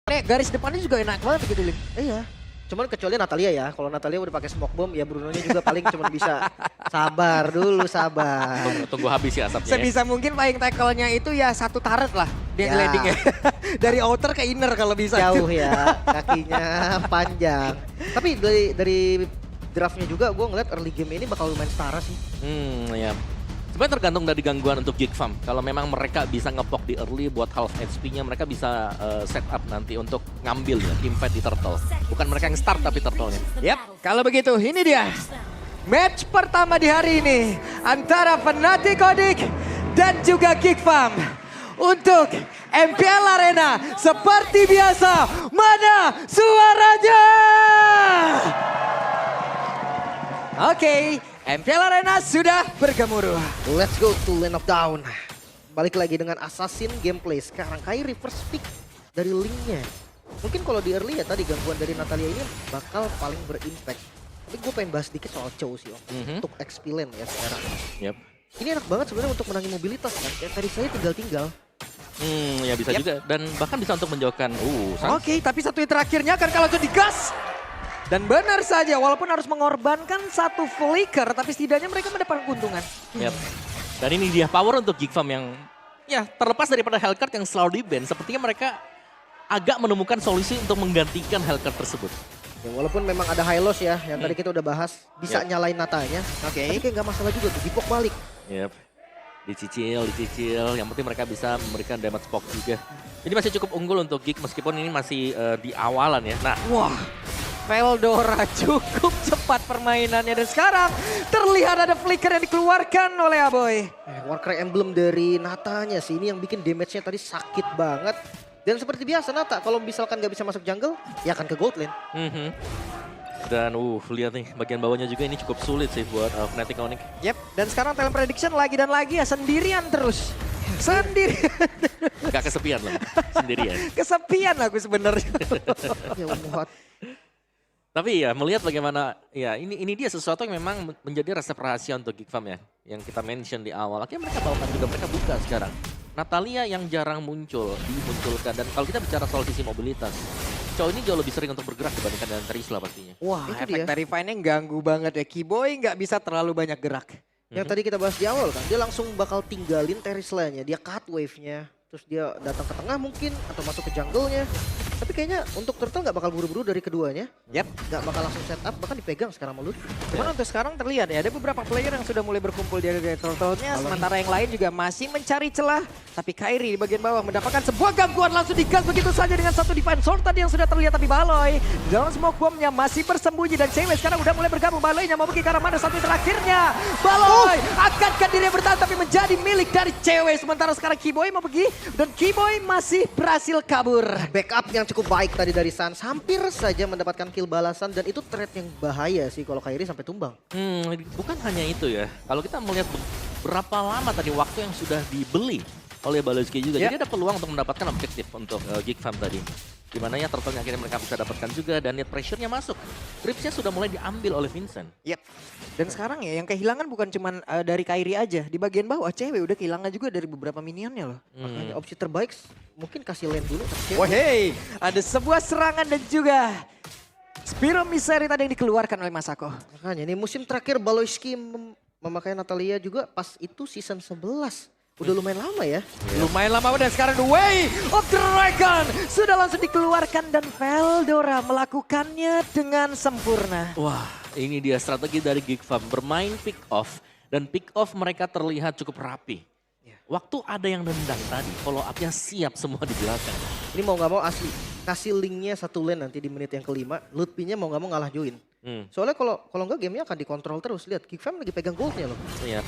Garis depannya juga enak banget gitu, Lim. Iya. Cuman kecuali Natalia ya. Kalau Natalia udah pakai smoke bomb ya Brunonya juga paling cuma bisa sabar dulu, sabar. Tunggu habis ya asapnya. Sebisa mungkin paling tackle-nya itu ya satu turret lah dia Ya. landingnya. Dari outer ke inner kalau bisa. Jauh ya, kakinya panjang. Tapi dari draftnya juga gue ngeliat early game ini bakal lumayan setara sih. Ya. Sebenarnya tergantung dari gangguan untuk Geek Farm. Kalau memang mereka bisa ngepok di early buat half HP-nya, mereka bisa set up nanti untuk ngambil ya, teamfight di Turtle. Bukan mereka yang start tapi Turtle-nya. Yap, kalau begitu ini dia. Match pertama di hari ini antara Fnatic Odic dan juga Geek Farm. Untuk MPL Arena seperti biasa, mana suaranya? Oke, MPL Arena sudah bergemuruh. Let's go to Lane of Dawn. Balik lagi dengan Assassin gameplay. Sekarang Kai reverse pick dari Link-nya. Mungkin kalau di early ya tadi gangguan dari Natalia ini bakal paling berimpact. Tapi gue pengen bahas dikit soal Chow sih Om. Untuk XP lane ya sekarang. Yep. Ini enak banget sebenarnya untuk menangi mobilitas kan. Kayak tadi saya tinggal-tinggal. Ya bisa juga. Dan bahkan bisa untuk menjauhkan. Sans. Oke, tapi satu yang terakhirnya akan kalau jadi gas. Dan benar saja, walaupun harus mengorbankan satu flicker, tapi setidaknya mereka mendapatkan keuntungan. Yep. Dan ini dia power untuk Geek Farm yang ya terlepas daripada Hellcard yang selalu di-ban, sepertinya mereka agak menemukan solusi untuk menggantikan Hellcard tersebut. Ya, walaupun memang ada high loss ya, yang tadi kita udah bahas. Bisa nyalain Natanya. Oke. Tapi kayak nggak masalah juga tuh, dipok balik. Yep. Dicicil. Yang penting mereka bisa memberikan damage poke juga. Ini masih cukup unggul untuk Geek meskipun ini masih di awalan ya. Nah, Wah, Veldora cukup cepat permainannya. Dan sekarang terlihat ada flicker yang dikeluarkan oleh Aboy. Warcry Emblem dari Natanya sih, ini yang bikin damage-nya tadi sakit banget. Dan seperti biasa Nata, kalau misalkan nggak bisa masuk jungle, ya akan ke gold lane. Dan lihat nih bagian bawahnya juga ini cukup sulit sih buat Fnatic Onyx. Yep, dan sekarang talent prediction lagi dan lagi ya sendirian terus. Sendirian. Gak kesepian loh, sendirian. Kesepian aku sebenarnya. Ya what? Tapi ya melihat bagaimana, ya ini dia sesuatu yang memang menjadi resep rahasia untuk Geek Farm ya. Yang kita mention di awal, akhirnya mereka bawakan juga, mereka buka sekarang. Natalia yang jarang muncul, dimunculkan. Dan kalau kita bicara soal sisi mobilitas, Chow ini jauh lebih sering untuk bergerak dibandingkan dengan Terisla pastinya. Wah, Itu efek dia. Terrify-nya ganggu banget ya. Keyboy nggak bisa terlalu banyak gerak. Yang tadi kita bahas di awal kan, dia langsung bakal tinggalin Terisla-nya, dia cut wave-nya. Terus dia datang ke tengah mungkin, atau masuk ke jungle-nya. Tapi kayaknya untuk Turtle nggak bakal buru-buru dari keduanya. Yap. Nggak bakal langsung set up, bahkan dipegang sekarang sama Lut. Cuman untuk sekarang terlihat ya, ada beberapa player yang sudah mulai berkumpul di area Turtle-nya. Sementara yang lain juga masih mencari celah. Tapi Kairi di bagian bawah mendapatkan sebuah gangguan langsung digas begitu saja dengan satu defense sword tadi yang sudah terlihat. Tapi Baloy dalam smoke bombnya masih bersembunyi dan cewek sekarang udah mulai bergabung. Baloynya mau pergi ke arah mana satu yang terakhirnya. Baloy akankah dirinya bertahan tapi menjadi milik dari cewek. Sementara sekarang Keyboy mau pergi dan Keyboy masih berhasil kabur. Backup yang cukup baik tadi dari Sans, hampir saja mendapatkan kill balasan. Dan itu trade yang bahaya sih kalau Kairi sampai tumbang. Bukan hanya itu ya. Kalau kita melihat berapa lama tadi waktu yang sudah dibeli oleh Baloski juga. Ya. Jadi ada peluang untuk mendapatkan objektif untuk Geek Farm tadi. Dimana ya Turtle akhirnya mereka bisa dapatkan juga dan net pressure-nya masuk. Creeps-nya sudah mulai diambil oleh Vincent. Yep. Dan sekarang ya yang kehilangan bukan cuma dari Kairi aja. Di bagian bawah cewek udah kehilangan juga dari beberapa minionnya loh. Makanya opsi terbaik mungkin kasih lane dulu. tapi Wah hey, ada sebuah serangan dan juga Spiro Misery tadi yang dikeluarkan oleh Masako. Makanya ini musim terakhir Baloyski memakai Natalia juga pas itu season 11. Udah lumayan lama ya. Lumayan lama dan sekarang The Way of Dragon sudah langsung dikeluarkan dan Veldora melakukannya dengan sempurna. Wah, ini dia strategi dari Geek Farm. Bermain pick off dan pick off mereka terlihat cukup rapi. Waktu ada yang nendang tadi, follow up-nya siap semua di belakang. Ini mau nggak mau asli. Kasih linknya satu lane nanti di menit yang kelima. Lutfi-nya mau nggak mau ngalah join. Soalnya kalau nggak gamenya akan dikontrol terus. Lihat Geek Farm lagi pegang goldnya loh. Iya.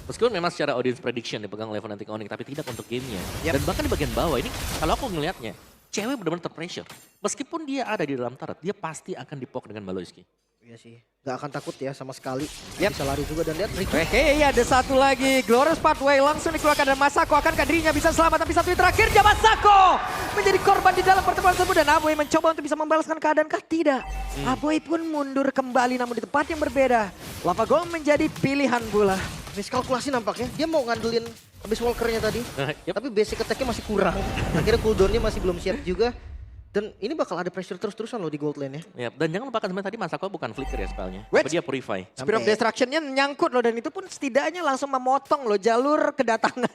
Meskipun memang secara audience prediction dipegang oleh Fnatic Onyx, tapi tidak untuk gamenya. Yep. Dan bahkan di bagian bawah ini, kalau aku ngelihatnya, cewek benar-benar terpressure. Meskipun dia ada di dalam turret, dia pasti akan dipok dengan Baloyski. Iya sih. Gak akan takut ya sama sekali. Yep. Bisa lari juga dan lihat Ricky. Hei, ada satu lagi. Glorious Pathway langsung dikeluarkan dan Masako akankah dirinya bisa selamat. Tapi satu yang terakhirnya Masako menjadi korban di dalam pertemuan tersebut. Dan Aboy mencoba untuk bisa membalaskan keadaankah? Tidak. Aboy pun mundur kembali namun di tempat yang berbeda. Lava Gong menjadi pilihan pula. Miskalkulasi nampaknya. Dia mau ngandelin habis walkernya tadi. Yep. Tapi basic attack-nya masih kurang. Akhirnya cooldown-nya masih belum siap juga. Dan ini bakal ada pressure terus-terusan loh di gold lane ya. Ya, dan jangan lupakan sebenarnya tadi Masako bukan flicker ya spellnya. Wait. Tapi dia purify. Speed of Destruction-nya nyangkut loh dan itu pun setidaknya langsung memotong loh jalur kedatangan.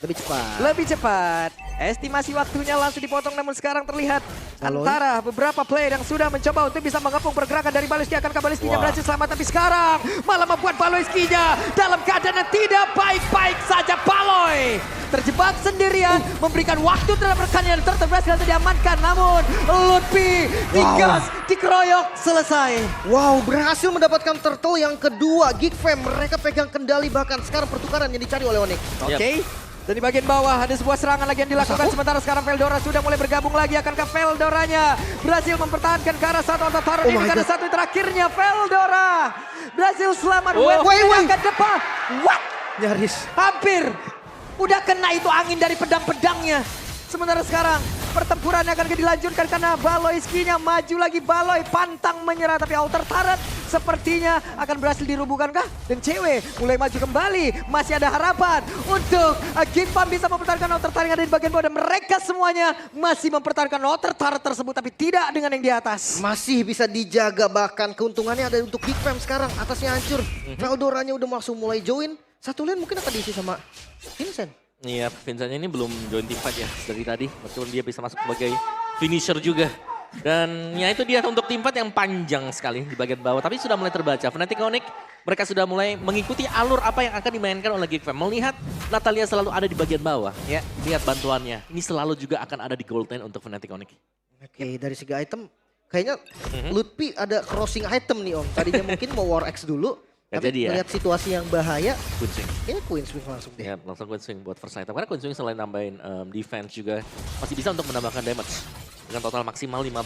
Lebih cepat. Lebih cepat. Estimasi waktunya langsung dipotong namun sekarang terlihat antara beberapa player yang sudah mencoba untuk bisa mengepung pergerakan dari Baloyski. Akankah Baloyski-nya berhasil selamat tapi sekarang malah membuat Baloyski-nya dalam keadaan yang tidak baik-baik saja. Baloy terjebak sendirian memberikan waktu terhadap rekannya dan berhasil diamankan. Namun Lutfi digas, dikeroyok, selesai. Wow, berhasil mendapatkan turtle yang kedua. Geek Fam, mereka pegang kendali bahkan sekarang pertukaran yang dicari oleh Onyx. Oke. Dan di bagian bawah ada sebuah serangan lagi yang dilakukan. Sementara sekarang Veldora sudah mulai bergabung lagi. Akankah Veldoranya berhasil mempertahankan ke arah satu atau taruh di negara satu terakhirnya. Veldora berhasil selamat. Ke depan. What? Nyaris. Hampir. Udah kena itu angin dari pedang-pedangnya. Sementara sekarang pertempurannya akan dilanjutkan karena Baloyski-nya maju lagi. Baloy pantang menyerah tapi outer turret sepertinya akan berhasil dirubuhkan kah? Dan cewek mulai maju kembali. Masih ada harapan untuk Geek Fam bisa mempertahankan outer turret yang ada di bagian bawah. Dan mereka semuanya masih mempertahankan outer turret tersebut tapi tidak dengan yang di atas. Masih bisa dijaga bahkan keuntungannya ada untuk Geek Fam sekarang. Atasnya hancur. Veldoranya udah langsung mulai join. Satu lane mungkin akan diisi sama Vincent. Iya, Vincent-nya ini belum join team fight ya dari tadi. Betul dia bisa masuk sebagai finisher juga. Dan ya itu dia untuk team fight yang panjang sekali di bagian bawah. Tapi sudah mulai terbaca. Fnatic Onyx mereka sudah mulai mengikuti alur apa yang akan dimainkan oleh Geek Fam. Melihat Natalia selalu ada di bagian bawah. Ya, lihat bantuannya. Ini selalu juga akan ada di gold lane untuk Fnatic Onyx. Oke, dari segi item kayaknya Lutfi ada crossing item nih Om. Tadinya mungkin mau War X dulu. Tapi jadi ya. melihat situasi yang bahaya, Queen swing. ini Queen swing langsung deh. Ya, langsung Queen swing buat first item. Karena Queen swing selain nambahin defense juga masih bisa untuk menambahkan damage. Dengan total maksimal 15%.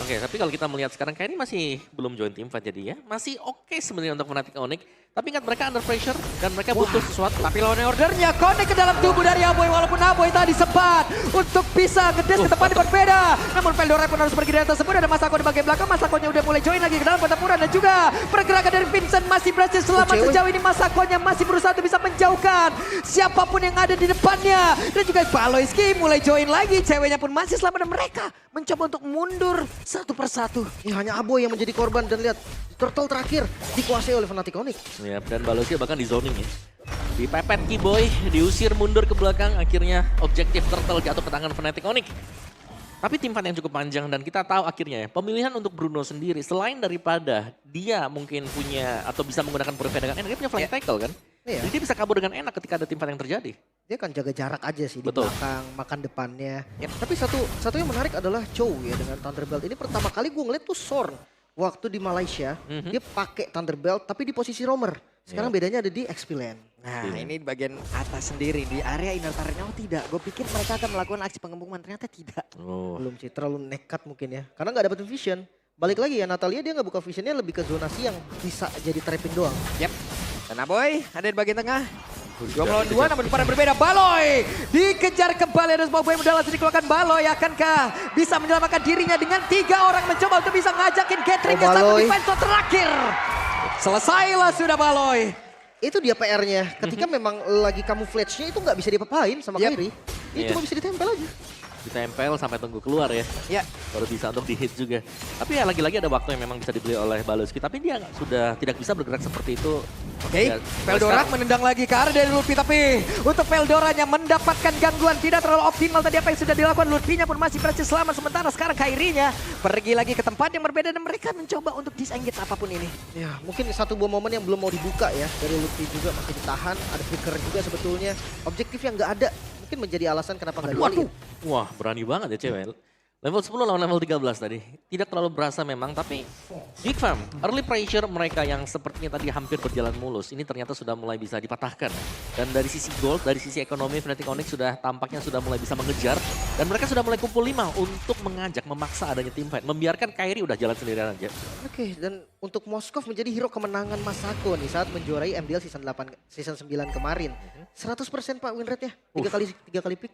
Oke, tapi kalau kita melihat sekarang kayak ini masih belum join team fight jadi ya. Masih oke sebenarnya untuk Fnatic Onyx. Tapi ingat mereka under pressure dan mereka butuh sesuatu. Tapi lawan ordernya connect ke dalam tubuh dari Aboy. Walaupun Aboy tadi sempat untuk bisa ngedes ke tempat yang berbeda. Namun Veldora pun harus pergi dari tersebut. Ada Masako di bagian belakang. Masakonya udah mulai join lagi ke dalam pertempuran. Dan juga pergerakan dari Vincent masih berhasil selamat sejauh ini. Masakonya masih berusaha untuk bisa menjauhkan siapapun yang ada di depannya. Dan juga Baloyski mulai join lagi. Ceweknya pun masih selamat dan mereka mencoba untuk mundur satu persatu. Ya, hanya Aboy yang menjadi korban dan lihat turtle terakhir dikuasai oleh Fnatic Onyx. Ya, dan Baloyski bahkan di zoning ya. Dipepet Kiboy, diusir mundur ke belakang. Akhirnya objektif turtle jatuh ke tangan Fnatic Onyx. Tapi tim fight yang cukup panjang dan kita tahu akhirnya ya, pemilihan untuk Bruno sendiri selain daripada dia mungkin punya atau bisa menggunakan purify dengan enak, dia punya flank tackle kan. Iya. Jadi dia bisa kabur dengan enak ketika ada tim fight yang terjadi. Dia kan jaga jarak aja sih di Betul. belakang, makan depannya. Tapi satu yang menarik adalah Chow ya dengan Thunderbelt. Ini pertama kali gue ngeliat tuh Sorn. Waktu di Malaysia, dia pakai Thunderbelt tapi di posisi roamer. Sekarang bedanya ada di XP Lane. Nah ini di bagian atas sendiri, di area inner turretnya. Oh tidak, gue pikir mereka akan melakukan aksi pengembangan, ternyata tidak. Oh. Belum sih, terlalu nekat mungkin ya. Karena nggak dapat vision. Balik lagi ya, Natalia dia nggak buka visionnya lebih ke zonasi yang bisa jadi trapping doang. Yep. Dan Aboy ada di bagian tengah. 2 melawan 2 namun pada berbeda. Baloy dikejar kembali, ada sebuah boy mudah langsung dikeluarkan. Baloy akankah bisa menyelamatkan dirinya dengan 3 orang mencoba untuk bisa ngajakin gatheringnya satu defense terakhir. Selesailah sudah Baloy. Itu dia PR-nya. Ketika memang lagi camouflage-nya itu nggak bisa diapa-apain sama Kairi. Ini cuma bisa ditempel aja. Ditempel sampai tunggu keluar ya. Ya. Baru bisa untuk di hit juga. Tapi ya lagi-lagi ada waktu yang memang bisa dibeli oleh Baloyski. Tapi dia sudah tidak bisa bergerak seperti itu. Oke, Veldora menendang lagi ke arah dari Lutfi. Tapi untuk Veldoranya mendapatkan gangguan tidak terlalu optimal tadi apa yang sudah dilakukan. Lutfinya pun masih berhasil selamat. Sementara sekarang Kairinya pergi lagi ke tempat yang berbeda. Dan mereka mencoba untuk disengit apapun ini. Ya mungkin satu buah momen yang belum mau dibuka ya. Dari Lutfi juga masih ditahan. Ada flicker juga sebetulnya. Objektif yang nggak ada. Mungkin menjadi alasan kenapa nggak dibalik. Wah berani banget ya cewek. Level 10 lawan level 13 tadi. Tidak terlalu berasa memang, tapi Geek Fam, early pressure mereka yang sepertinya tadi hampir berjalan mulus, ini ternyata sudah mulai bisa dipatahkan. Dan dari sisi gold, dari sisi ekonomi, Fnatic Onyx sudah tampaknya sudah mulai bisa mengejar. Dan mereka sudah mulai kumpul 5 untuk mengajak, memaksa adanya team fight. Membiarkan Kairi udah jalan sendirian aja. Oke, dan untuk Moskov menjadi hero kemenangan Masako nih saat menjuarai MDL season 9 kemarin. 100% Pak win rate-nya, 3 kali pick.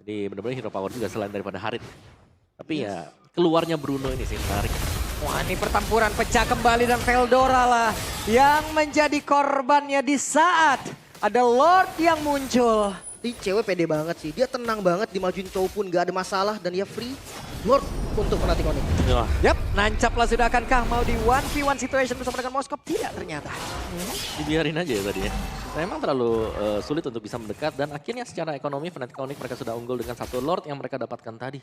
Jadi benar-benar hero power juga selain daripada Harit. Tapi ya keluarnya Bruno ini sih menarik. Wah ini pertempuran pecah kembali dan Veldora lah yang menjadi korbannya di saat ada Lord yang muncul. Ini cewek pede banget sih. Dia tenang banget dimajuin cowok pun gak ada masalah. Dan dia free Lord untuk Fnatic Onyx. Wah, Yap, nancaplah sudah akankah mau di 1v1 situation bersama dengan Moskov? Tidak ternyata. dibiarin aja ya tadi ya. Memang terlalu sulit untuk bisa mendekat dan akhirnya secara ekonomi Fnatic Onyx mereka sudah unggul dengan satu Lord yang mereka dapatkan tadi.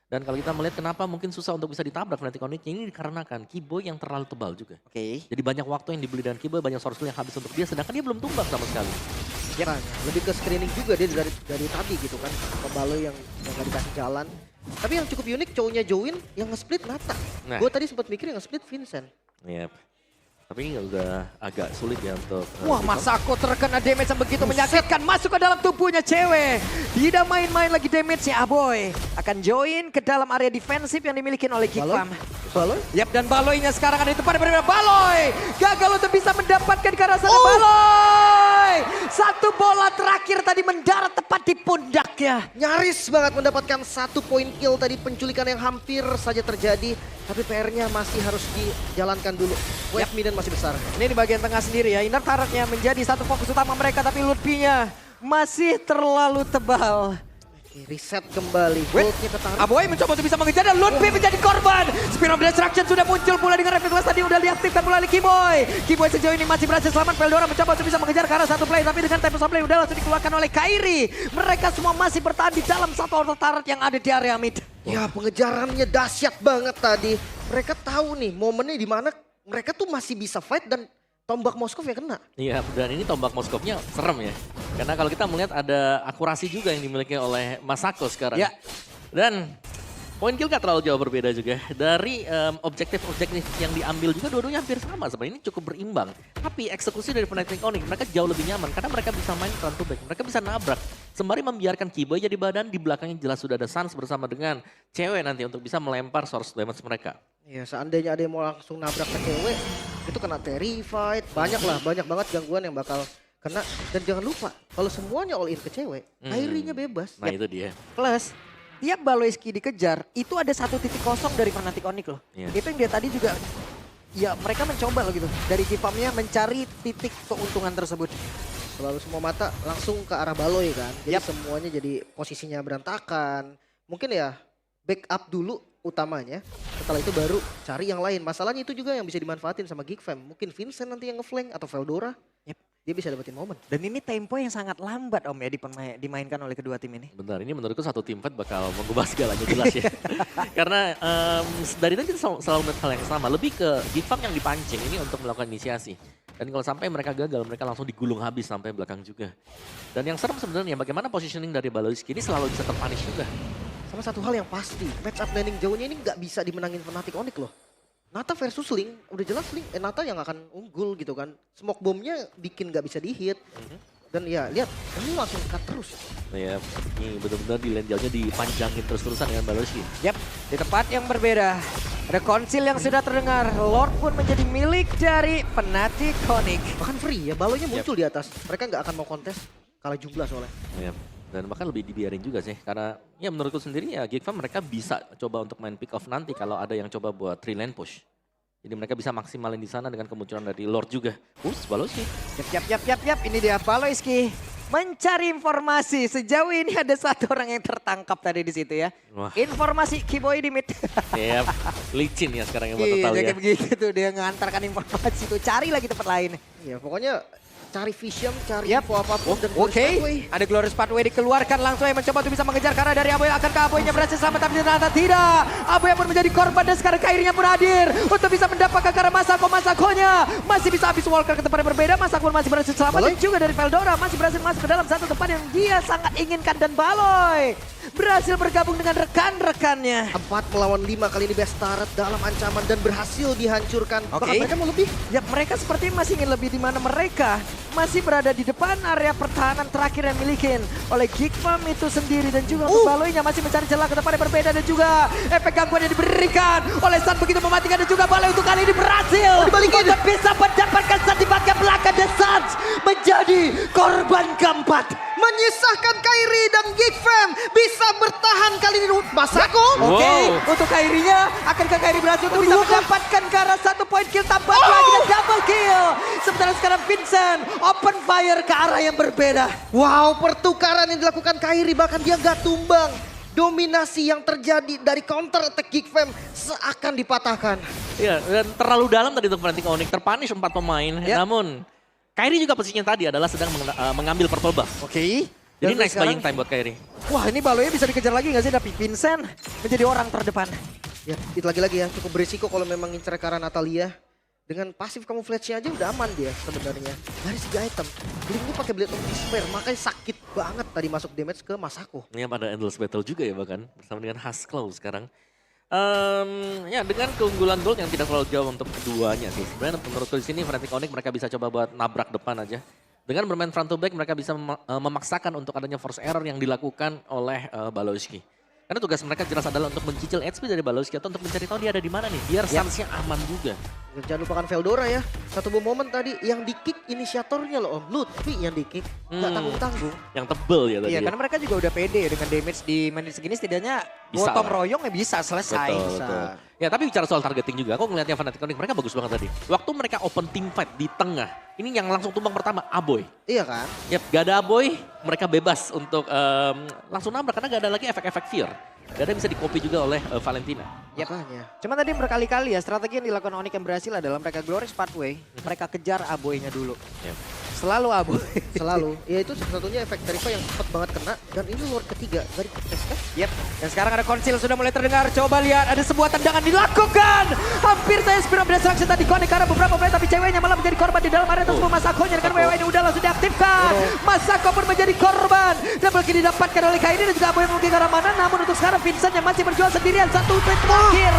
Dan kalau kita melihat kenapa mungkin susah untuk bisa ditabrak Fnatic Onyx, ini dikarenakan Keyboy yang terlalu tebal juga. Oke. Jadi banyak waktu yang dibeli dengan Keyboy, banyak source yang habis untuk dia, sedangkan dia belum tumbang sama sekali. Ya, lebih ke screening juga dia dari tadi gitu kan. Pembalo yang gak dikasih jalan. Tapi yang cukup unik cowoknya Join yang nge-split Nata. Nah. Gue tadi sempat mikir yang nge-split Vincent. Yep. Tapi ini udah agak sulit ya untuk... Wah, Masako terkena damage yang begitu menyakitkan. Masuk ke dalam tubuhnya cewek. Tidak main-main lagi damage-nya Aboy. Akan join ke dalam area defensif yang dimiliki oleh Geekfam. Baloy? Yap, dan Baloynya sekarang ada di tempat yang berbeda. Baloy gagal untuk bisa mendapatkan ke arah sana. Baloy! Satu bola terakhir tadi mendarat tepat di pundaknya. Nyaris banget mendapatkan 1 poin kill tadi, penculikan yang hampir saja terjadi. Tapi PR-nya masih harus dijalankan dulu. Wave Minion masih besar. Ini di bagian tengah sendiri ya. Inner turret-nya menjadi satu fokus utama mereka. Tapi Lutfi-nya masih terlalu tebal. Reset kembali, goldnya ketarik. Aboy mencoba untuk bisa mengejar dan Lutfi menjadi korban. Spear of Destruction sudah muncul pula dengan Reflect Glass tadi udah diaktifkan pula oleh Keyboy. Keyboy sejauh ini masih berhasil selamat. Veldora mencoba untuk bisa mengejar ke arah satu play. Tapi dengan Tempest of Play udah langsung dikeluarkan oleh Kairi. Mereka semua masih bertahan di dalam satu auto turret yang ada di area mid. Ya, pengejarannya dahsyat banget tadi. Mereka tahu nih momennya di mana mereka tuh masih bisa fight dan tombak Moskov yang kena. Iya, dan ini tombak Moskovnya serem ya. Karena kalau kita melihat ada akurasi juga yang dimiliki oleh Masako sekarang. Ya. Dan poin kill gak terlalu jauh berbeda juga. Dari objektif-objektif yang diambil juga dua-duanya hampir sama sebenarnya. Ini cukup berimbang. Tapi eksekusi dari Fnatic Onyx mereka jauh lebih nyaman. Karena mereka bisa main front to back. Mereka bisa nabrak. Sembari membiarkan Keyboy jadi badan. Di belakangnya jelas sudah ada Sans bersama dengan cewek nanti untuk bisa melempar source damage mereka. Ya, seandainya ada yang mau langsung nabrak ke cewek, itu kena terrified. Banyak banget gangguan yang bakal kena. Dan jangan lupa, kalau semuanya all in ke cewek, Kairi-nya bebas. Nah itu dia. Plus, tiap Baloyski dikejar, itu ada satu titik kosong dari Fnatic Onyx loh. Iya. Itu yang dia tadi juga, ya mereka mencoba loh gitu. Dari Gifamnya mencari titik keuntungan tersebut. Selalu semua mata langsung ke arah Baloy kan. Jadi semuanya jadi posisinya berantakan. Mungkin ya backup dulu utamanya. Setelah itu baru cari yang lain. Masalahnya itu juga yang bisa dimanfaatin sama Geekfam. Mungkin Vincent nanti yang ngeflank atau Veldora. Dia bisa dapetin momen. Dan ini tempo yang sangat lambat Om ya dimainkan oleh kedua tim ini. Benar, ini menurutku satu tim fight bakal mengubah segalanya jelas ya. Karena dari tadi kita selalu melihat hal yang sama. Lebih ke Geekfam yang dipancing ini untuk melakukan inisiasi. Dan kalau sampai mereka gagal, mereka langsung digulung habis sampai belakang juga. Dan yang serem sebenarnya bagaimana positioning dari Baloyski ini selalu bisa terpunish juga. Sama satu hal yang pasti, match up landing jauhnya ini nggak bisa dimenangin Fnatic Onyx loh. Nata versus Ling, udah jelas Ling, Nata yang akan unggul gitu kan. Smoke bombnya bikin nggak bisa dihit. Dan ya lihat, ini langsung cut terus. Nah ya, ini benar-benar di lane jauhnya dipanjangin terus-terusan dengan Baloyski. Yap, di tempat yang berbeda. Ada konsil yang sudah terdengar. Lord pun menjadi milik dari Fnatic Onyx. Bahkan free ya, balonya muncul di atas. Mereka nggak akan mau kontes, kalah jumlah soalnya. Ya. Dan bahkan lebih dibiarin juga sih. Karena ya menurutku sendiri ya Geekfam mereka bisa coba untuk main pick off nanti kalau ada yang coba buat 3 lane push. Jadi mereka bisa maksimalin di sana dengan kemunculan dari Lord juga. Baloyski. Yap. Ini dia Baloyski mencari informasi. Sejauh ini ada satu orang yang tertangkap tadi di situ ya. Wah. Informasi Keyboy di mid. Ya, licin ya sekarang yang buat Iya, total ya. kayak begitu tuh dia ngantarkan informasi tuh. Cari lagi tempat lain. Ya pokoknya cari vision, cari info apapun. Dan Oke, ada Glorious Pathway dikeluarkan langsung yang mencoba untuk bisa mengejar ke arah dari Aboy. Akankah Aboynya berhasil selamat tapi ternyata tidak. Aboy pun menjadi korban dan sekarang Kairinya pun hadir untuk bisa mendapatkan ke arah Masakonya. Masih bisa habis Walker ke tempat yang berbeda. Masako pun masih berhasil selamat dan juga dari Veldora masih berhasil masuk ke dalam satu tempat yang dia sangat inginkan. Dan Baloy berhasil bergabung dengan rekan-rekannya. 4 melawan 5 kali ini Best Turret dalam ancaman dan berhasil dihancurkan. Oke. Bahkan mereka mau lebih. Ya mereka seperti masih ingin lebih di mana mereka masih berada di depan area pertahanan terakhir yang milikin oleh Geekfam itu sendiri. Dan juga untuk Baloynya masih mencari celah ke depan yang berbeda. Dan juga efek gangguan yang diberikan oleh Sun begitu mematikan. Dan juga Baloy untuk kali ini berhasil untuk bisa mendapatkan Sadibat ke belakang. Dan Sun menjadi korban keempat. Menyisahkan Kairi dan Geekfam bisa bertahan kali ini. Masako. Oke, untuk Kairinya akankah Kairi berhasil untuk bisa mendapatkan ke arah 1 poin kill tambahan lagi dan double kill. Sementara sekarang Vincent open fire ke arah yang berbeda. Wow, pertukaran yang dilakukan Kairi bahkan dia nggak tumbang. Dominasi yang terjadi dari counter attack Geek Fam seakan dipatahkan. Iya, dan terlalu dalam tadi untuk Fnatic Onyx. Terpunish 4 pemain. Ya. Namun, Kairi juga posisinya tadi adalah sedang mengambil purple buff. Oke. Jadi Dan nice sekarang- buying time buat Kairi. Wah, ini Baloy bisa dikejar lagi nggak sih? Tapi Vincent menjadi orang terdepan. Ya, itu lagi-lagi ya cukup berisiko kalau memang ngincer ke arah Natalia. Dengan pasif camouflage-nya aja udah aman dia sebenarnya. Dari segi item, Blink ini pakai Blade of Despair, makanya sakit banget tadi masuk damage ke Masako. Ini pada endless battle juga ya bahkan. Bersama dengan Haskell sekarang. Ya dengan keunggulan gold yang tidak terlalu jauh untuk keduanya sih. Sebenarnya menurutku di sini Fnatic Onyx mereka bisa coba buat nabrak depan aja. Dengan bermain front to back mereka bisa memaksakan untuk adanya force error yang dilakukan oleh Baloyski. Karena tugas mereka jelas adalah untuk mencicil HP dari Baloyski atau untuk mencari tahu dia ada di mana nih. Biar Sansnya aman juga. Dan jangan lupakan Veldora ya. Satu momen tadi yang di-kick inisiatornya loh Om. Lutfi yang di-kick. Gak tanggung-tanggung. Yang tebel ya tadi. Iya, ya. karena mereka juga udah pede dengan damage di menit segini setidaknya Bisa gotong lah. royong ya bisa selesai. Betul, Bisa. betul. Ya tapi bicara soal targeting juga, aku ngeliatnya Fnatic Onyx mereka bagus banget tadi. Waktu mereka open team fight di tengah, ini yang langsung tumbang pertama, Aboy. Iya kan? Yap, gak ada Aboy, mereka bebas untuk langsung nabrak karena gak ada lagi efek-efek fear. Gak ada yang bisa di-copy juga oleh Valentina. Yap. Makanya. Cuma tadi berkali-kali ya strategi yang dilakukan Onyx yang berhasil adalah mereka Glorious Pathway, mereka kejar Aboy-nya dulu. Yap. Selalu Aboy. Selalu. Ya itu satu-satunya efek Terifa yang cepat banget kena. Dan ini Lord ketiga dari SK. Yap, dan sekarang ada konsil sudah mulai terdengar. Coba lihat ada sebuah tendangan dilakukan. Hampir saya Spiro berdesaksi tadi Connect karena beberapa player tapi ceweknya malah menjadi korban di dalam area tersebut. Masakonya dengan WW ini udah langsung diaktifkan. Masako pun menjadi korban. Double kill didapatkan oleh Kairi dan juga Aboy yang mungkin ke arah mana. Namun untuk sekarang Vincent yang masih berjuang sendirian. Satu tweet terakhir.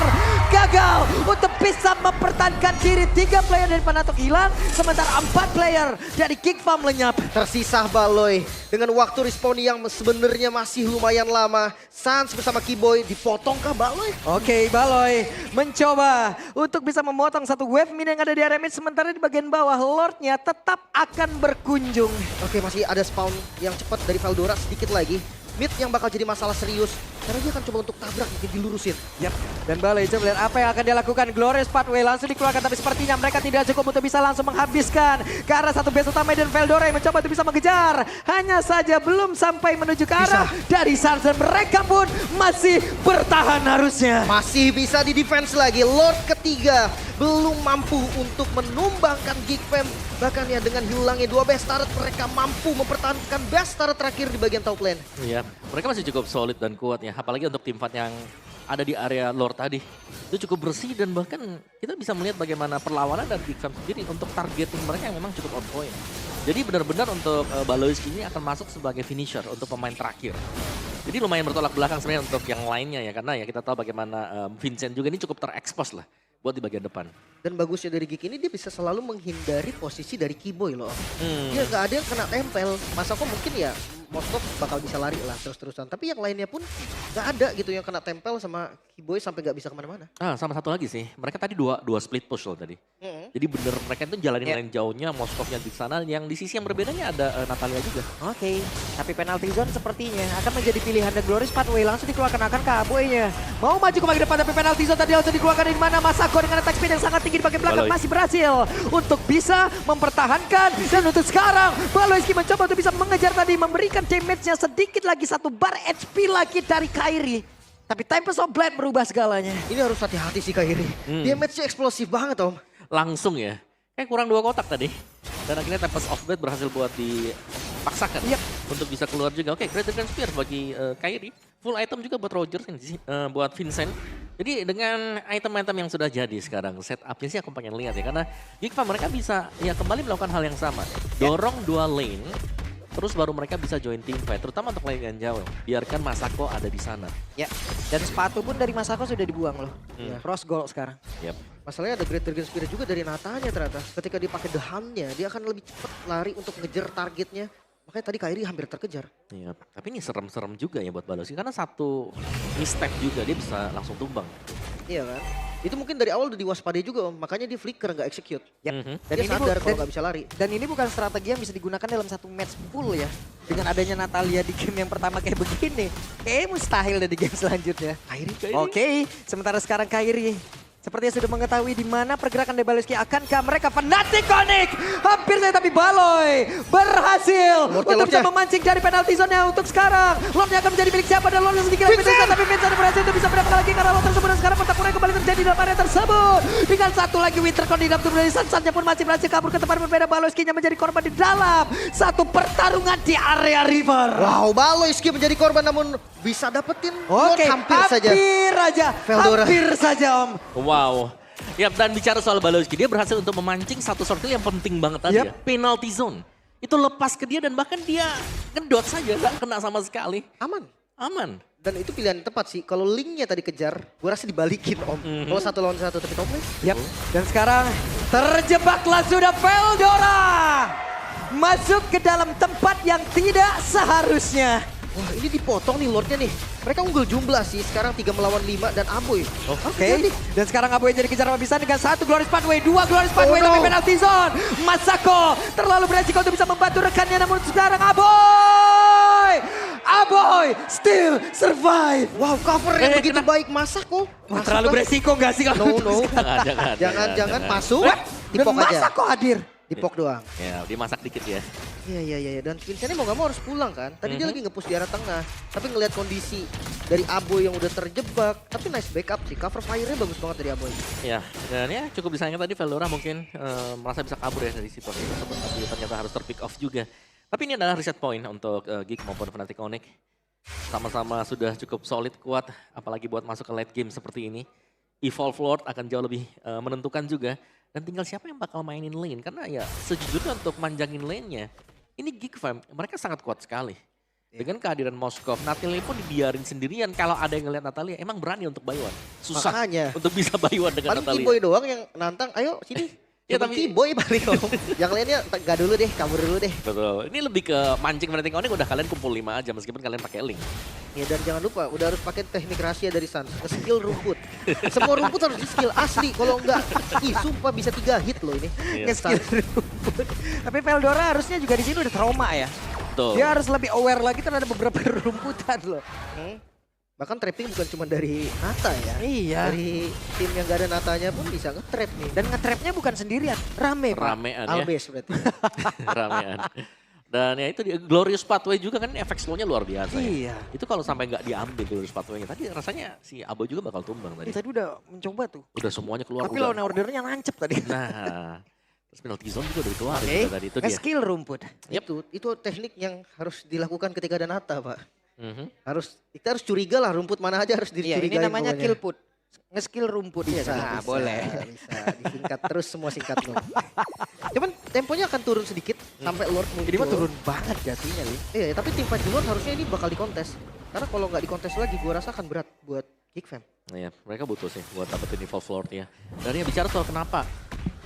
Gagal untuk bisa mempertahankan diri. 3 player dari Panatok hilang. Sementara 4 player dari Geek Farm lenyap. Tersisa Baloy dengan waktu respawn yang sebenarnya masih lumayan lama. Sans bersama Kiboy dipotongkah Baloy? Oke, Baloy mencoba untuk bisa memotong satu wave mid yang ada di area mid. Sementara di bagian bawah Lordnya tetap akan berkunjung. Oke, masih ada spawn yang cepat dari Veldora sedikit lagi. Mid yang bakal jadi masalah serius. Karena dia akan coba untuk tabrak mungkin dilurusin. Yap. Dan Baloy coba lihat apa yang akan dia lakukan. Glorious Pathway langsung dikeluarkan tapi sepertinya mereka tidak cukup untuk bisa langsung menghabiskan. Ke arah satu base utama dan Veldora yang mencoba untuk bisa mengejar. Hanya saja belum sampai menuju ke arah dari Sans dan mereka pun masih bertahan harusnya. Masih bisa di defense lagi. Lord ketiga belum mampu untuk menumbangkan Geek Fam. Bahkan ya dengan hilangnya 2 best turret mereka mampu mempertahankan best turret terakhir di bagian top lane. Iya, mereka masih cukup solid dan kuat ya. Apalagi untuk tim fight yang ada di area Lord tadi. Itu cukup bersih dan bahkan kita bisa melihat bagaimana perlawanan dan Geek Fam sendiri untuk targeting mereka yang memang cukup on point. Jadi benar-benar untuk Baloyski ini akan masuk sebagai finisher untuk pemain terakhir. Jadi lumayan bertolak belakang sebenarnya untuk yang lainnya ya. Karena ya kita tahu bagaimana Vincent juga ini cukup terekspos lah buat di bagian depan. Dan bagusnya dari Geek ini dia bisa selalu menghindari posisi dari Kiboy loh. Dia nggak ada yang kena tempel. Masako mungkin ya Moskov bakal bisa lari lah terus-terusan. Tapi yang lainnya pun nggak ada gitu yang kena tempel sama Kiboy sampai nggak bisa kemana-mana. Sama satu lagi sih, mereka tadi dua split push loh tadi. Jadi bener mereka itu jalanin lane jauhnya, Moskovnya di sana, yang di sisi yang berbedanya ada Natalia juga. Oke, tapi penalty zone sepertinya akan menjadi pilihan dan Glorious Pathway langsung dikeluarkan akan ke Aboy-nya. Mau maju ke bagian depan tapi penalty zone tadi langsung dikeluarkan dari mana. Masako dengan attack speed yang sangat tinggi di bagian belakang Baloy. masih berhasil untuk bisa mempertahankan. Dan untuk sekarang Baloyski mencoba untuk bisa mengejar tadi, memberikan damage-nya sedikit lagi, 1 bar HP lagi dari Kairi. Tapi Tempest of Blade merubah segalanya. Ini harus hati-hati sih Kairi. Damage-nya eksplosif banget Om. Langsung ya, kayak kurang 2 kotak tadi. Dan akhirnya Tempest of Blade berhasil buat dipaksakan untuk bisa keluar juga. Oke, Great Dragon Spear bagi Kairi. Full item juga buat Rogers ini buat Vincent. Jadi dengan item-item yang sudah jadi sekarang, setupnya sih aku pengen lihat ya. Karena Geek Farm mereka bisa ya kembali melakukan hal yang sama. Dorong 2 lane, terus baru mereka bisa join team fight. Terutama untuk lane yang jauh. Biarkan Masako ada di sana. Ya, dan sepatu pun dari Masako sudah dibuang loh. Cross goal sekarang. Yap. Masalahnya ada Great Dragon Spear juga dari Natanya ternyata. Ketika dipakai The Hunt-nya, dia akan lebih cepat lari untuk ngejar targetnya. Makanya tadi Kairi hampir terkejar. Iya, tapi ini serem-serem juga ya buat Baloyski. Karena satu misstep juga dia bisa langsung tumbang. Iya kan? Itu mungkin dari awal udah diwaspadai juga Om. Makanya dia flicker nggak execute. Yap. Dan dia sadar kalau nggak bisa lari. Dan ini bukan strategi yang bisa digunakan dalam satu match full ya. Dengan adanya Natalia di game yang pertama kayak begini. Kayaknya mustahil deh di game selanjutnya. Kairi. Oke, sementara sekarang Kairi Sepertinya sudah mengetahui di mana pergerakan dari Baloyski. Akankah mereka Fnatic Onyx? Hampir saja tapi Baloy berhasil untuk bisa memancing dari penalti zone-nya untuk sekarang. Lordnya akan menjadi milik siapa dan Lord sedikit lebih besar. Tapi Vincent berhasil untuk bisa mendapatkan lagi karena Lord tersebut. Dan sekarang pertempuran kembali terjadi dalam area tersebut. Dengan satu lagi Wintercon di dalam tubuh dari Sansannya pun masih berhasil kabur ke tempat berbeda. Baloyski-nya menjadi korban di dalam satu pertarungan di area river. Wow, Baloyski menjadi korban namun bisa dapetin Lord hampir saja. Hampir saja Om. Wow. Ya, dan bicara soal Baloyski, dia berhasil untuk memancing satu sortil yang penting banget tadi ya. Penalty zone. Itu lepas ke dia dan bahkan dia ngedot saja, gak kena sama sekali. Aman. Dan itu pilihan tepat sih. Kalau linknya tadi kejar, gue rasa dibalikin Om. Kalau 1 lawan 1 tapi top lane. Yap. Dan sekarang terjebaklah sudah Veldora. Masuk ke dalam tempat yang tidak seharusnya. Wah, ini dipotong nih Lordnya nih. Mereka unggul jumlah sih. Sekarang 3 melawan 5 dan Aboy. Oke. Dan sekarang Aboy jadi kejar habis-habisan dengan 1 Glorious Pathway, 2 Glorious Pathway tapi penalty zone. Masako terlalu beresiko untuk bisa membantu rekannya namun sekarang Aboy still survive. Wow, covernya begitu baik Masako. Terlalu beresiko gak sih kalau No. Jangan masuk. Dipok aja. Masako hadir. Dipok doang. Ya, dimasak dikit ya. Iya. Dan Vincentnya mau gak mau harus pulang kan. Tadi dia lagi nge-push di arah tengah. Tapi ngelihat kondisi dari Aboy yang udah terjebak. Tapi nice backup sih. Cover fire-nya bagus banget dari Aboy. Ya, dan ya cukup disayangkan tadi Veldora mungkin merasa bisa kabur ya dari situasi tersebut. Tapi ternyata harus ter-pick off juga. Tapi ini adalah reset point untuk Geek maupun Fnatic Onyx. Sama-sama sudah cukup solid, kuat. Apalagi buat masuk ke late game seperti ini. Evolve Lord akan jauh lebih menentukan juga. Dan tinggal siapa yang bakal mainin lane. Karena ya sejujurnya untuk manjangin lane-nya. Ini Geek Fam, mereka sangat kuat sekali. Dengan kehadiran Moskov, Natalia pun dibiarin sendirian. Kalau ada yang ngeliat Natalia, emang berani untuk buy one. Susah Makanya. untuk bisa buy one dengan Paling Natalia. T-Boy doang yang nantang, ayo sini. Ya, tapi T-Boy paling Om. Yang lainnya gak dulu deh, kabur dulu deh. betul. Ini lebih ke mancing Fnatic Onyx udah kalian kumpul 5 aja meskipun kalian pakai link. Ya dan jangan lupa, udah harus pakai teknik rahasia dari Sans. Skill rumput. Semua rumput harus di skill asli. Kalau enggak, sumpah bisa 3 hit loh ini. Iya. Skill rumput. Tapi Veldora harusnya juga di sini udah trauma ya. Betul. Dia harus lebih aware lagi terhadap beberapa rumputan loh. Bahkan trapping bukan cuma dari Nata ya. Iya. Dari tim yang gak ada Natanya pun bisa nge-trap nih. Dan nge-trapnya bukan sendirian, rame Pak. Ramean ya. Albes berarti. Ramean. Dan ya itu dia, Glorious Pathway juga kan efek slow-nya luar biasa Iya. ya. Itu kalau sampai nggak diambil Glorious Pathway-nya tadi rasanya si Abo juga bakal tumbang tadi. Tadi udah mencoba tuh. Udah semuanya keluar. Tapi lawan ordernya nancep tadi. Nah, terus penalty zone juga udah keluar tadi itu dia. Skill rumput. Itu teknik yang harus dilakukan ketika ada Nata, Pak. Kita harus curiga lah rumput mana aja harus Iya, dicurigain. ini namanya pokoknya. kill put. Nge-skill rumput Bisa, ya. Nah, bisa, boleh. Bisa disingkat terus semua singkat loh. Cuman temponya akan turun sedikit sampai Lord muncul. Jadi mah turun banget jatuhnya, Li. Iya, tapi tim fight di Lord harusnya ini bakal dikontes. Karena kalau nggak dikontes lagi, gua rasa akan berat buat Geek Fam. Iya, mereka butuh sih buat dapetin Evolve Lord ya. Dan ya bicara soal kenapa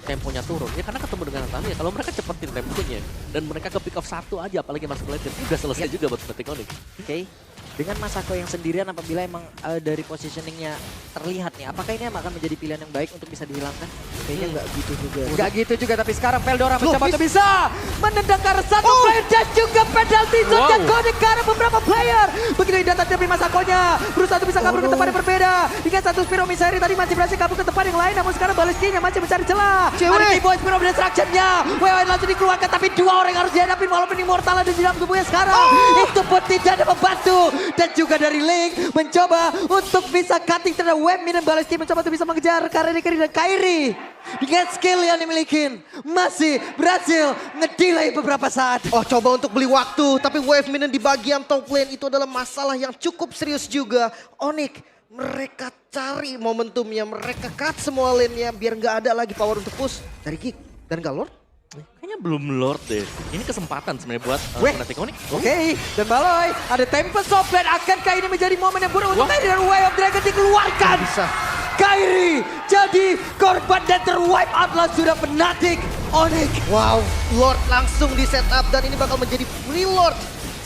temponya turun, ya karena ketemu dengan Natalia. Kalau mereka cepetin temponya dan mereka ke pick off 1 aja apalagi masuk late game, udah selesai juga buat Fnatic Onyx. Oke. Dengan Masako yang sendirian apabila emang dari positioningnya terlihat nih, apakah ini akan menjadi pilihan yang baik untuk bisa dihilangkan? Kayaknya nggak gitu juga. Enggak gitu juga, tapi sekarang Veldora mencoba untuk bisa menendang ke satu player dan juga penalty zone yang connect ke arah beberapa player. Begitu datang dari Masakonya, berusaha untuk bisa kabur ke tempat yang berbeda. Dengan satu Spiro Misari tadi masih berhasil kabur ke tempat yang lain, namun sekarang Baloyski-nya masih mencari celah. Ada T-Boy Spiro Destruction-nya. WWN langsung dikeluarkan, tapi 2 orang harus dihadapi walaupun Immortal ada di dalam tubuhnya sekarang. Itu pun tidak ada membantu. Dan juga dari Link mencoba untuk bisa cutting terhadap Webmin dan Baloyski mencoba untuk bisa mengejar Kairi dan Kairi. Dengan skill yang dimiliki masih berhasil ngedelay beberapa saat. Oh, coba untuk beli waktu, tapi Wave Minion di bagian top lane itu adalah masalah yang cukup serius juga. Onyx, mereka cari momentumnya, mereka cut semua lane-nya biar nggak ada lagi power untuk push dari Geek dan Galor. Kayaknya belum Lord deh. Ini kesempatan sebenarnya buat Fnatic Onyx. Oke, dan Baloy ada Tempest of Blade. Akankah ini menjadi momen yang buruk untuk Kairi dan Way of Dragon dikeluarkan? Bisa. Kairi jadi korban dan terwipe out lah sudah Fnatic Onyx. Wow, Lord langsung di setup dan ini bakal menjadi free Lord.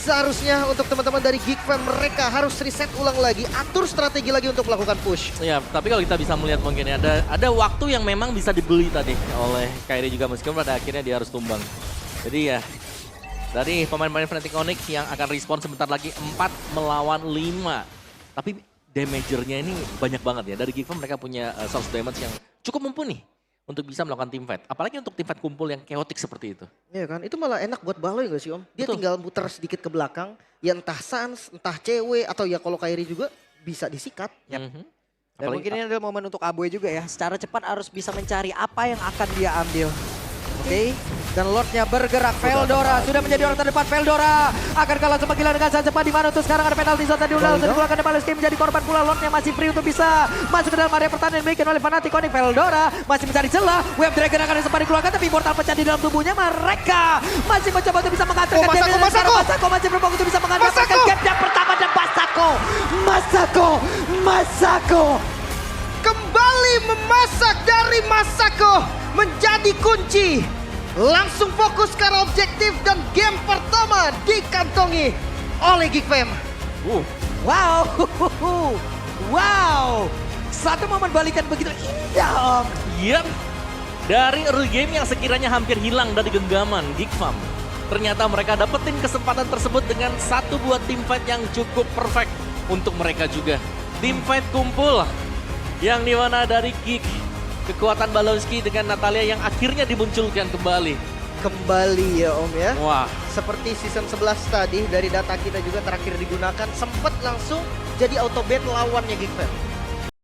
Seharusnya untuk teman-teman dari Geek Fam mereka harus reset ulang lagi, atur strategi lagi untuk melakukan push. Ya, tapi kalau kita bisa melihat mungkin ya, ada waktu yang memang bisa dibeli tadi oleh Kairi juga meskipun pada akhirnya dia harus tumbang. Jadi ya, dari pemain-pemain Fnatic Onyx yang akan respon sebentar lagi 4 melawan 5. Tapi damagernya ini banyak banget ya. Dari Geek Farm mereka punya source damage yang cukup mumpuni untuk bisa melakukan teamfight. Apalagi untuk teamfight kumpul yang chaotic seperti itu. Iya kan, itu malah enak buat Baloy gak sih Om? Dia Betul. tinggal muter sedikit ke belakang, ya entah Sans, entah cewek, atau ya kalau Kairi juga bisa disikat. Mhm. Dan Apalagi- mungkin ini adalah momen untuk Aboy juga ya. Secara cepat harus bisa mencari apa yang akan dia ambil. Oke, dan Lordnya bergerak. Veldora sudah menjadi orang terdepan. Veldora akan kalah semakin dengan sangat cepat. Di mana untuk sekarang ada penalti zone tadi udah langsung dikeluarkan oleh Baleski menjadi korban pula. Lordnya masih free untuk bisa masuk ke dalam area pertahanan yang dimiliki oleh Fnatic. Konik Veldora masih mencari celah. Wave Dragon akan sempat dikeluarkan tapi Immortal pecah di dalam tubuhnya. Mereka masih mencoba untuk bisa mengantarkan Oh, Masako, Damian. Dan sekarang Masako! Masako masih berfokus untuk bisa mengantarkan Masako! gap yang pertama dan Masako. Kembali memasak dari Masako menjadi kunci. Langsung fokus ke arah objektif dan game pertama dikantongi oleh Geek Fam. Wow, wow, satu momen balikan begitu indah Om. Yap, dari early game yang sekiranya hampir hilang dari genggaman Geek Farm. Ternyata mereka dapetin kesempatan tersebut dengan satu buah teamfight yang cukup perfect untuk mereka juga. Teamfight kumpul yang dimana dari Geek, kekuatan Balonski dengan Natalia yang akhirnya dimunculkan kembali. Kembali ya Om ya. Wah, Seperti season 11 tadi dari data kita juga terakhir digunakan sempat langsung jadi auto ban lawannya Geek Fam.